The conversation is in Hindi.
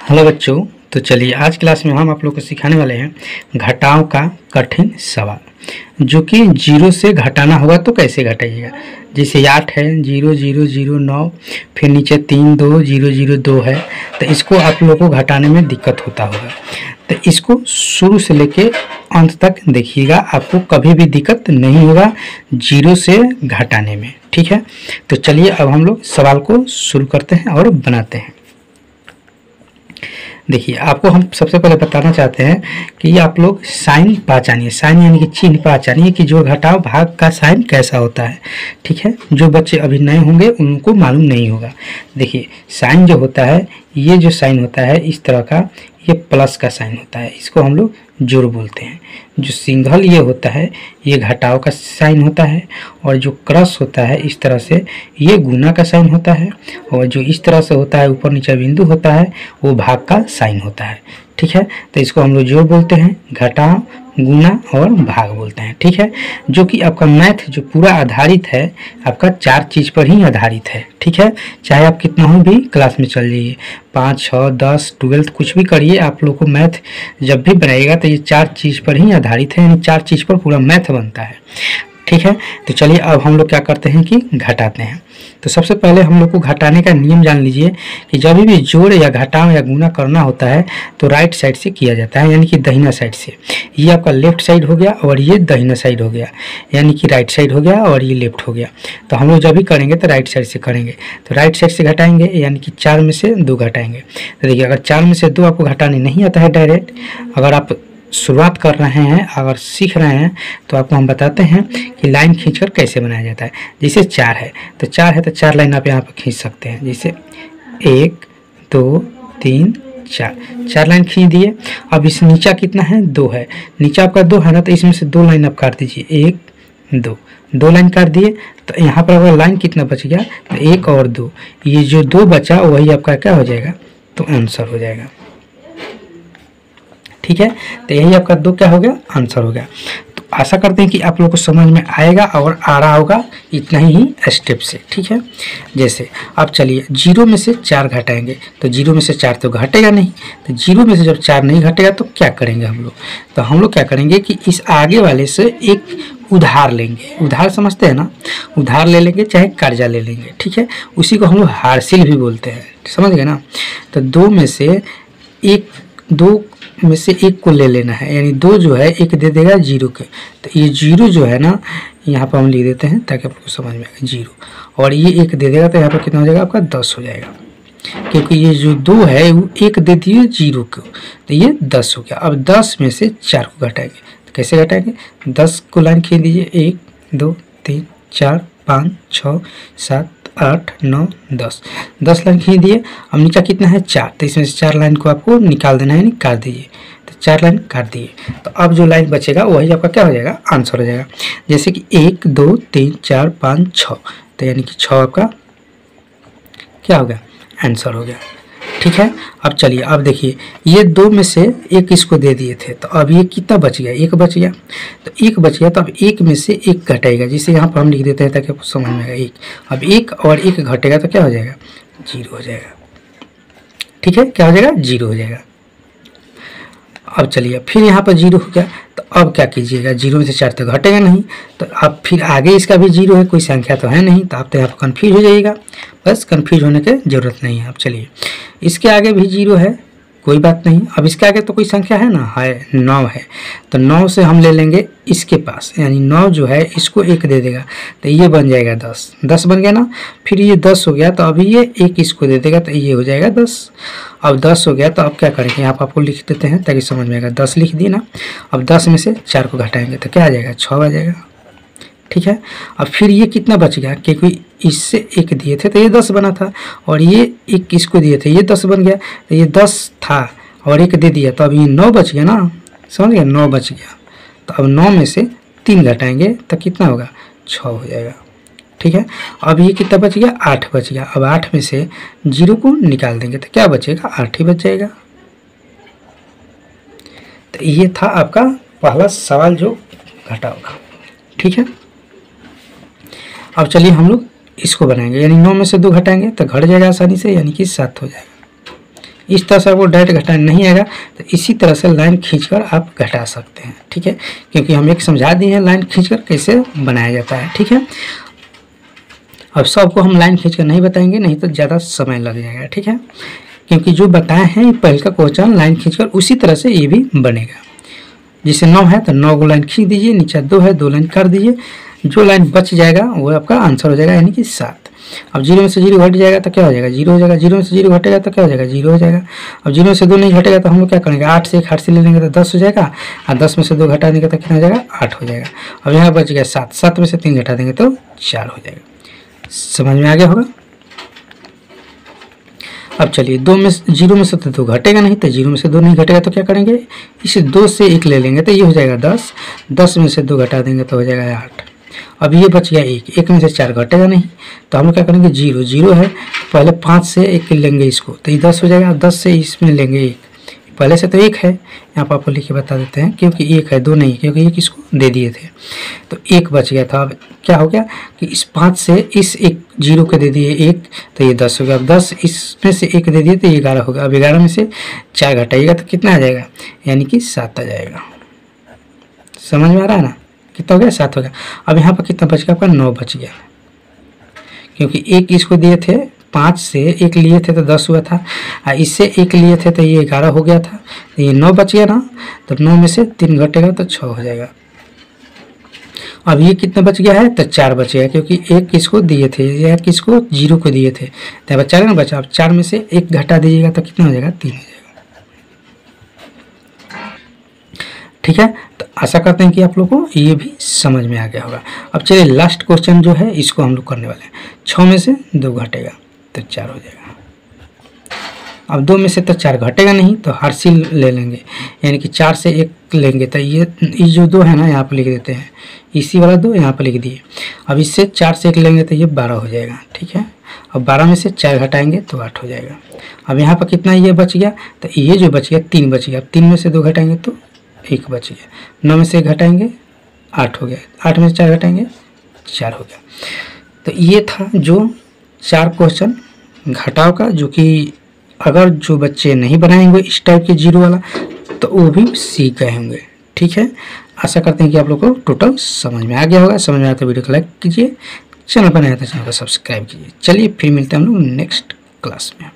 हेलो बच्चों, तो चलिए आज क्लास में हम आप लोग को सिखाने वाले हैं घटाओं का कठिन सवाल, जो कि जीरो से घटाना होगा। तो कैसे घटाइएगा, जैसे 8 है 0 0 0 9, फिर नीचे 3 2 0 0 2 है, तो इसको आप लोगों को घटाने में दिक्कत होता होगा। तो इसको शुरू से लेके अंत तक देखिएगा, आपको कभी भी दिक्कत नहीं होगा जीरो से घटाने में। ठीक है, तो चलिए अब हम लोग सवाल को शुरू करते हैं और बनाते हैं। देखिए, आपको हम सबसे पहले बताना चाहते हैं कि आप लोग साइन पहचानिए। साइन यानी कि चिन्ह पहचानिए कि जोड़ घटाओ भाग का साइन कैसा होता है। ठीक है, जो बच्चे अभी नए होंगे उनको मालूम नहीं होगा। देखिए, साइन जो होता है, ये जो साइन होता है इस तरह का, ये प्लस का साइन होता है, इसको हम लोग जोड़ बोलते हैं। जो सिंगल ये होता है, ये घटाव का साइन होता है, और जो क्रॉस होता है इस तरह से, ये गुना का साइन होता है, और जो इस तरह से होता है ऊपर नीचे बिंदु होता है, वो भाग का साइन होता है। ठीक है, तो इसको हम लोग जोड़ बोलते हैं, घटाव, गुना और भाग बोलते हैं। ठीक है, जो कि आपका मैथ जो पूरा आधारित है आपका 4 चीज़ पर ही आधारित है। ठीक है, चाहे आप कितना हो भी क्लास में चल जाइए, 5 6 10 12 कुछ भी करिए, आप लोग को मैथ जब भी बनाइएगा तो ये 4 चीज़ पर ही आधारित है, यानी 4 चीज़ पर पूरा मैथ बनता है। ठीक है, तो चलिए अब हम लोग क्या करते हैं कि घटाते हैं। तो सबसे पहले हम लोग को घटाने का नियम जान लीजिए कि जब भी जोड़ या घटाव या गुना करना होता है तो राइट साइड से किया जाता है, यानी कि दाहिना साइड से। ये आपका लेफ्ट साइड हो गया और ये दाहिना साइड हो गया, यानी कि राइट साइड हो गया और ये लेफ्ट हो गया। तो हम लोग जब भी करेंगे तो राइट साइड से करेंगे, तो राइट साइड से घटाएंगे, यानी कि 4 में से 2 घटाएंगे। तो देखिए, अगर 4 में से 2 आपको घटाने नहीं आता है डायरेक्ट, अगर आप शुरुआत कर रहे हैं, अगर सीख रहे हैं, तो आपको हम बताते हैं कि लाइन खींचकर कैसे बनाया जाता है। जैसे 4 है तो 4 है तो 4 लाइन आप यहाँ पर खींच सकते हैं। जैसे 1 2 3 4, 4 लाइन खींच दिए। अब इस नीचा कितना है, 2 है, नीचा आपका 2 है ना, तो इसमें से 2 लाइन आप काट दीजिए, 1 2, 2 लाइन काट दिए। तो यहाँ पर अगर लाइन कितना बच गया, तो 1 और 2, ये जो 2 बचा वही आपका क्या हो जाएगा, तो आंसर हो जाएगा। ठीक है, तो यही आपका 2 क्या हो गया, आंसर हो गया। तो आशा करते हैं कि आप लोगों को समझ में आएगा और आ रहा होगा इतना ही स्टेप से। ठीक है, जैसे अब चलिए 0 में से 4 घटाएंगे, तो 0 में से 4 तो घटेगा नहीं, तो 0 में से जब 4 नहीं घटेगा तो क्या करेंगे हम लोग, तो हम लोग क्या करेंगे कि इस आगे वाले से एक उधार लेंगे। उधार समझते हैं ना, उधार ले लेंगे चाहे कर्जा ले लेंगे। ठीक है, उसी को हम लोग हारसिल भी बोलते हैं, समझ गए ना। तो 2 में से 1 को ले लेना है, यानी 2 जो है 1 दे देगा 0 के, तो ये 0 जो है ना यहाँ पर हम लिख देते हैं ताकि आपको समझ में आए 0, और ये 1 दे देगा तो यहाँ पर कितना हो जाएगा आपका 10 हो जाएगा, क्योंकि ये जो 2 है वो 1 दे दिए 0 को, तो ये 10 हो गया। अब 10 में से 4 को घटाएंगे, तो कैसे घटाएंगे, 10 को लाइन खींच दीजिए, 1 2 3 4 5 6 7 8 9 10 लाइन खींच दिए। अब नीचा कितना है 4, तो इसमें से 4 लाइन को आपको निकाल देना है, यानी काट दीजिए, तो 4 लाइन काट दिए। तो अब जो लाइन बचेगा वही आपका क्या हो जाएगा, आंसर हो जाएगा। जैसे कि 1 2 3 4 5 6, तो यानी कि 6 आपका क्या हो गया, आंसर हो गया। ठीक है, अब चलिए अब देखिए, ये 2 में से 1 इसको दे दिए थे, तो अब ये कितना बच गया, 1 बच गया। तो 1 बच गया, तो अब 1 में से 1 घटेगा, जिसे यहाँ पर हम लिख देते हैं ताकि आपको समझ में आएगा 1। अब 1 और 1 घटेगा तो क्या हो जाएगा, 0 हो जाएगा। ठीक है, क्या हो जाएगा, 0 हो जाएगा। अब चलिए फिर यहाँ पर 0 हो गया, तो अब क्या कीजिएगा, 0 में से 4 तो घटेगा नहीं, तो अब फिर आगे इसका भी 0 है, कोई संख्या तो है नहीं, तो आप तो यहाँ पर कन्फ्यूज हो जाइएगा। बस कन्फ्यूज होने की ज़रूरत नहीं है। अब चलिए इसके आगे भी 0 है, कोई बात नहीं। अब इसके आगे तो कोई संख्या है ना, है 9 है, तो 9 से हम ले लेंगे इसके पास, यानी 9 जो है इसको 1 दे देगा, तो ये बन जाएगा 10 बन गया ना। फिर ये 10 हो गया, तो अभी ये 1 इसको दे देगा, तो ये हो जाएगा 10। अब 10 हो गया, तो अब क्या करेंगे, यहाँ पर आपको लिख देते हैं ताकि समझ में आएगा। 10 लिख दिए ना। अब 10 में से 4 को घटाएंगे तो क्या आ जाएगा, 6 आ जाएगा। ठीक है, अब फिर ये कितना बच गया, क्योंकि इससे 1 दिए थे तो ये 10 बना था, और ये 1 इसको दिए थे, ये 10 बन गया, तो ये 10 था और 1 दे दिया, तो अब ये 9 बच गया ना, समझ गया, 9 बच गया। तो अब 9 में से 3 घटाएंगे तो कितना होगा, 6 हो जाएगा। ठीक है, अब ये कितना बच गया, 8 बच गया। अब 8 में से 0 को निकाल देंगे तो क्या बचेगा, 8 ही बच जाएगा। तो ये था आपका पहला सवाल जो घटाव का। ठीक है, अब चलिए हम लोग इसको बनाएंगे, यानी 9 में से 2 घटाएंगे तो घट जाएगा आसानी से, यानी कि 7 हो जाएगा। इस तरह से आपको डायरेक्ट घटाना नहीं आएगा तो इसी तरह से लाइन खींचकर आप घटा सकते हैं, ठीक है। क्योंकि हम एक समझा दिए हैं लाइन खींचकर कैसे बनाया जाता है, ठीक है। अब सबको हम लाइन खींचकर नहीं बताएंगे, नहीं तो ज़्यादा समय लग जाएगा, ठीक है। क्योंकि जो बताए हैं पहले का क्वेश्चन लाइन खींचकर उसी तरह से ये भी बनेगा। जैसे 9 है तो 9 को लाइन खींच दीजिए, नीचे 2 है 2 लाइन कर दीजिए, जो लाइन बच जाएगा वो आपका आंसर हो जाएगा, यानी कि 7। अब 0 में से 0 घट जाएगा तो क्या हो जाएगा, 0 हो जाएगा। 0 में से 0 घटेगा तो क्या हो जाएगा, 0 हो जाएगा। अब 0 में से 2 नहीं घटेगा तो हम लोग क्या करेंगे, 8 से 1 8 से ले लेंगे तो 10 हो जाएगा, और 10 में से 2 घटा देंगे तो कितना हो जाएगा, 8 हो जाएगा। अब यहाँ बच गया 7, 7 में से 3 घटा देंगे तो 4 हो जाएगा। समझ में आ गया होगा। अब चलिए 0 में से तो 2 घटेगा नहीं, तो 0 में से 2 नहीं घटेगा तो क्या करेंगे, इसे 2 से 1 ले लेंगे तो ये हो जाएगा 10, 10 में से 2 घटा देंगे तो हो जाएगा 8। अब ये बच गया 1, 1 में से 4 घटेगा नहीं, तो हम लोग क्या करेंगे, 0 0 है पहले 5 से 1 लेंगे इसको तो ये 10 हो जाएगा। 10 से इसमें लेंगे 1, पहले से तो 1 है, यहाँ पर आपको लिख के बता देते हैं क्योंकि 1 है 2 नहीं, क्योंकि 1 इसको दे दिए थे तो 1 बच गया था। अब क्या हो गया कि इस 5 से इस 1 0 को दे दिए 1 तो ये 10 हो गया। अब 10 इसमें से 1 दे दिए तो ये 11 हो गया। अब 11 में से 4 घटाइएगा तो कितना आ जाएगा, यानी कि 7 आ जाएगा। समझ में आ रहा है ना, कितना हो गया, 7 हो गया। अब यहाँ पर कितना बच गया आपका, 9 बच गया, क्योंकि 1 इसको दिए थे, 5 से 1 लिए थे तो 10 हुआ था, और इससे 1 लिए थे तो ये 11 हो गया था, तो ये 9 बच गया ना, तो 9 में से 3 घटेगा तो 6 हो जाएगा। अब ये कितना बच गया है, तो 4 बच गया, क्योंकि 1 किसको दिए थे, या किसको 0 को दिए थे, तो अब 4 ना बचा। अब 4 में से 1 घटा दीजिएगा तो कितना हो जाएगा, 3 हो जाएगा, ठीक है। तो आशा करते हैं कि आप लोगों को ये भी समझ में आ गया होगा। अब चलिए लास्ट क्वेश्चन जो है इसको हम लोग करने वाले हैं। 6 में से 2 घटेगा तो 4 हो जाएगा। अब 2 में से तो 4 घटेगा नहीं, तो हार्सिल ले लेंगे, यानी कि 4 से 1 लेंगे तो ये जो 2 है ना यहाँ पर लिख देते हैं, इसी वाला 2 यहाँ पर लिख दिए। अब इससे 4 से 1 लेंगे तो ये 12 हो जाएगा, ठीक है। अब 12 में से 4 घटाएंगे तो 8 हो जाएगा। अब यहाँ पर कितना ये बच गया, तो ये जो बच गया 3 बच गया। अब 3 में से 2 घटाएंगे तो 1 बच गया। 9 में से 1 घटाएंगे 8 हो गया, 8 में से 4 घटाएंगे 4 हो गया। तो ये था जो 4 क्वेश्चन घटाव का, जो कि अगर जो बच्चे नहीं बनाएंगे इस टाइप के 0 वाला तो वो भी सीख गए होंगे, ठीक है। आशा करते हैं कि आप लोग को टोटल समझ में आ गया होगा। समझ में आया तो वीडियो को लाइक कीजिए, चैनल पर नया तो चैनल को सब्सक्राइब कीजिए। चलिए फिर मिलते हैं हम लोग नेक्स्ट क्लास में।